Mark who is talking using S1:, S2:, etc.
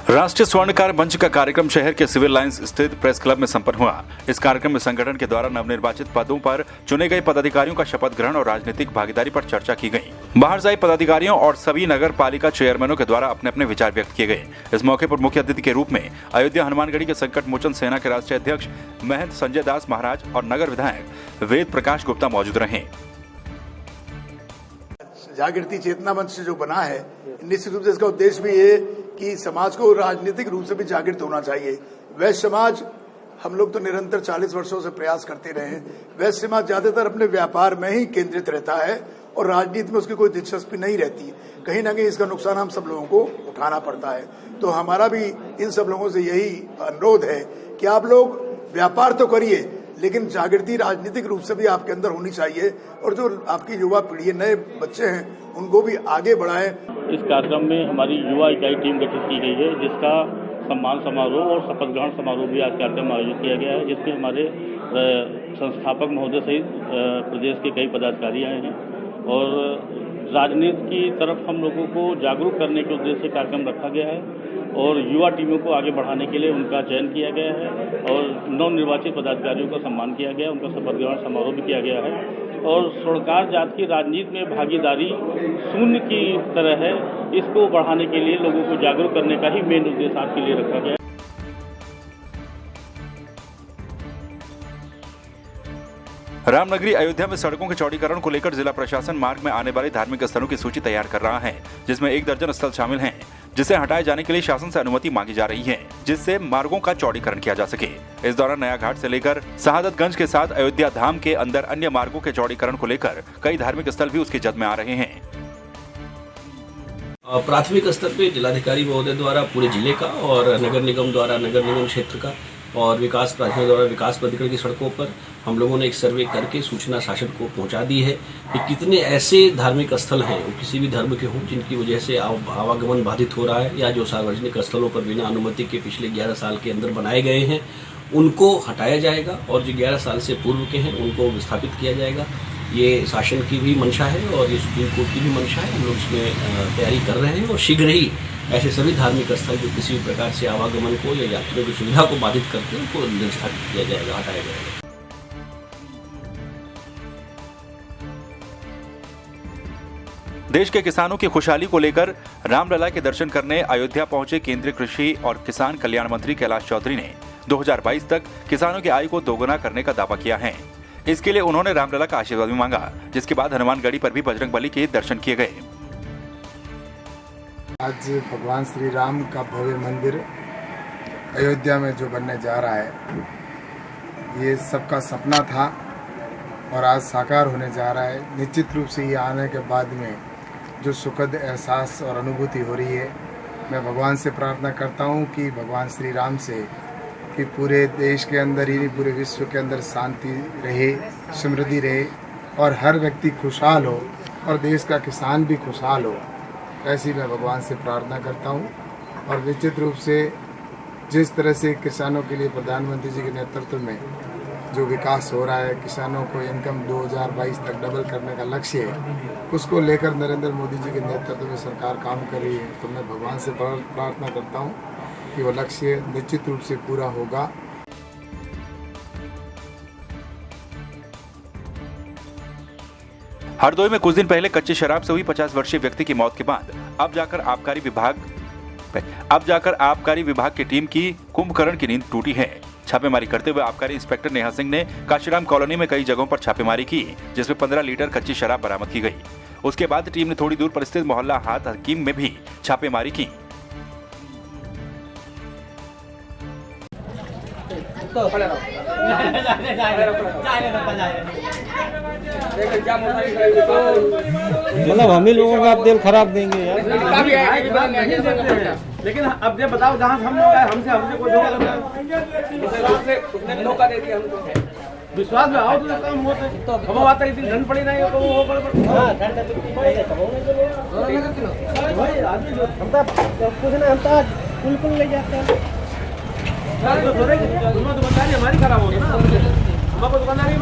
S1: राष्ट्रीय स्वर्णकार मंच का कार्यक्रम शहर के सिविल लाइंस स्थित प्रेस क्लब में संपन्न हुआ। इस कार्यक्रम में संगठन के द्वारा नवनिर्वाचित पदों पर चुने गए पदाधिकारियों का शपथ ग्रहण और राजनीतिक भागीदारी पर चर्चा की गई। बाहर से आए पदाधिकारियों और सभी नगर पालिका चेयरमैनों के द्वारा अपने अपने विचार व्यक्त किए गए। इस मौके पर मुख्य अतिथि के रूप में अयोध्या हनुमानगढ़ी के संकट मोचन सेना के राष्ट्रीय अध्यक्ष महंत संजय दास महाराज और नगर विधायक वेद प्रकाश गुप्ता मौजूद रहे।
S2: जागृति चेतना मंच जो बना है, निश्चित रूप से इसका उद्देश्य भी ये कि समाज को राजनीतिक रूप से भी जागृत होना चाहिए। वैश्य समाज, हम लोग तो निरंतर 40 वर्षों से प्रयास करते रहे हैं। वैश्य समाज ज्यादातर अपने व्यापार में ही केंद्रित रहता है और राजनीति में उसकी कोई दिलचस्पी नहीं रहती। कहीं ना कहीं इसका नुकसान हम सब लोगों को उठाना पड़ता है। तो हमारा भी इन सब लोगों से यही अनुरोध है कि आप लोग व्यापार तो करिए, लेकिन जागृति राजनीतिक रूप से भी आपके अंदर होनी चाहिए और जो आपकी युवा पीढ़ी, नए बच्चे हैं, उनको भी आगे बढ़ाएं।
S3: इस कार्यक्रम में हमारी युवा इकाई टीम गठित की गई है, जिसका सम्मान समारोह और शपथ ग्रहण समारोह भी आज कार्यक्रम में आयोजित किया गया है, जिसमें हमारे संस्थापक महोदय सहित प्रदेश के कई पदाधिकारी आए हैं और राजनीति की तरफ हम लोगों को जागरूक करने के उद्देश्य से कार्यक्रम रखा गया है और युवा टीमों को आगे बढ़ाने के लिए उनका चयन किया गया है और नवनिर्वाचित पदाधिकारियों का सम्मान किया गया, उनका शपथ ग्रहण समारोह भी किया गया है। और स्वर्णकार जात की राजनीति में भागीदारी शून्य की तरह है, इसको बढ़ाने के लिए लोगों को जागरूक करने का ही मेन उद्देश्य आपके लिए रखा गया है।
S1: रामनगरी अयोध्या में सड़कों के चौड़ीकरण को लेकर जिला प्रशासन मार्ग में आने वाले धार्मिक स्थलों की सूची तैयार कर रहा है, जिसमें 1 दर्जन स्थल शामिल हैं, जिसे हटाए जाने के लिए शासन से अनुमति मांगी जा रही है, जिससे मार्गों का चौड़ीकरण किया जा सके। इस दौरान नया घाट से लेकर शहादतगंज के साथ अयोध्या धाम के अंदर अन्य मार्गों के चौड़ीकरण को लेकर कई धार्मिक स्थल भी उसकी जद में आ रहे हैं।
S4: प्राथमिक स्तर पे जिलाधिकारी महोदय द्वारा पूरे जिले का और नगर निगम द्वारा नगर निगम क्षेत्र का और विकास प्राधिकरण द्वारा विकास प्राधिकरण की सड़कों पर हम लोगों ने एक सर्वे करके सूचना शासन को पहुंचा दी है कि कितने ऐसे धार्मिक स्थल हैं, वो किसी भी धर्म के हों, जिनकी वजह से आवागमन बाधित हो रहा है या जो सार्वजनिक स्थलों पर बिना अनुमति के पिछले 11 साल के अंदर बनाए गए हैं, उनको हटाया जाएगा और जो 11 साल से पूर्व के हैं उनको विस्थापित किया जाएगा। ये शासन की भी मंशा है और ये सुप्रीम कोर्ट की भी मंशा है। हम लोग इसमें तैयारी कर रहे हैं और शीघ्र ही ऐसे सभी धार्मिक स्थल जो किसी भी प्रकार से आवागमन को या यात्रियों की सुविधा को बाधित करते हैं उनको निष्ठापित किया जाएगा, हटाया जाएगा।
S1: देश के किसानों की खुशहाली को लेकर रामलला के दर्शन करने अयोध्या पहुंचे केंद्रीय कृषि और किसान कल्याण मंत्री कैलाश चौधरी ने 2022 तक किसानों की आय को दोगुना करने का दावा किया है। इसके लिए उन्होंने रामलला का आशीर्वाद भी मांगा, जिसके बाद हनुमानगढ़ी पर भी बजरंगबली के दर्शन किए गए।
S5: आज भगवान श्री राम का भव्य मंदिर अयोध्या में जो बनने जा रहा है, ये सबका सपना था और आज साकार होने जा रहा है। निश्चित रूप से ये आने के बाद में जो सुखद एहसास और अनुभूति हो रही है, मैं भगवान से प्रार्थना करता हूँ कि भगवान श्री राम से कि पूरे देश के अंदर ही पूरे विश्व के अंदर शांति रहे, समृद्धि रहे और हर व्यक्ति खुशहाल हो और देश का किसान भी खुशहाल हो, ऐसी मैं भगवान से प्रार्थना करता हूँ। और निश्चित रूप से जिस तरह से किसानों के लिए प्रधानमंत्री जी के नेतृत्व में जो विकास हो रहा है, किसानों को इनकम 2022 तक डबल करने का लक्ष्य है, उसको लेकर नरेंद्र मोदी जी के नेतृत्व में सरकार काम कर रही है। तो मैं भगवान से प्रार्थना करता हूँ कि वो लक्ष्य निश्चित रूप से पूरा होगा।
S1: हरदोई में कुछ दिन पहले कच्ची शराब से हुई 50 वर्षीय व्यक्ति की मौत के बाद अब जाकर आबकारी विभाग की टीम की कुंभकर्ण की नींद टूटी है। छापेमारी करते हुए आबकारी इंस्पेक्टर नेहा सिंह ने काशीराम कॉलोनी में कई जगहों पर छापेमारी की, जिसमें 15 लीटर कच्ची शराब बरामद की गई। उसके बाद टीम ने थोड़ी दूर पर स्थित मोहल्ला हाथ हकीम में भी छापेमारी की।
S6: मतलब हम ही लोगों का आप दिल खराब देंगे यार।
S7: लेकिन अब ये बताओ, जहाँ हम लोग आए हमसे कोई धोखा दे दिया हमको। विश्वास में आओ तो काम होता है। तो हम आता है, इतनी ठंड पड़ी नहीं है तो वो बिल्कुल ले जाते हैं। दुकानदारी हमारी खराब होगी ना, हमारे दुकानदारी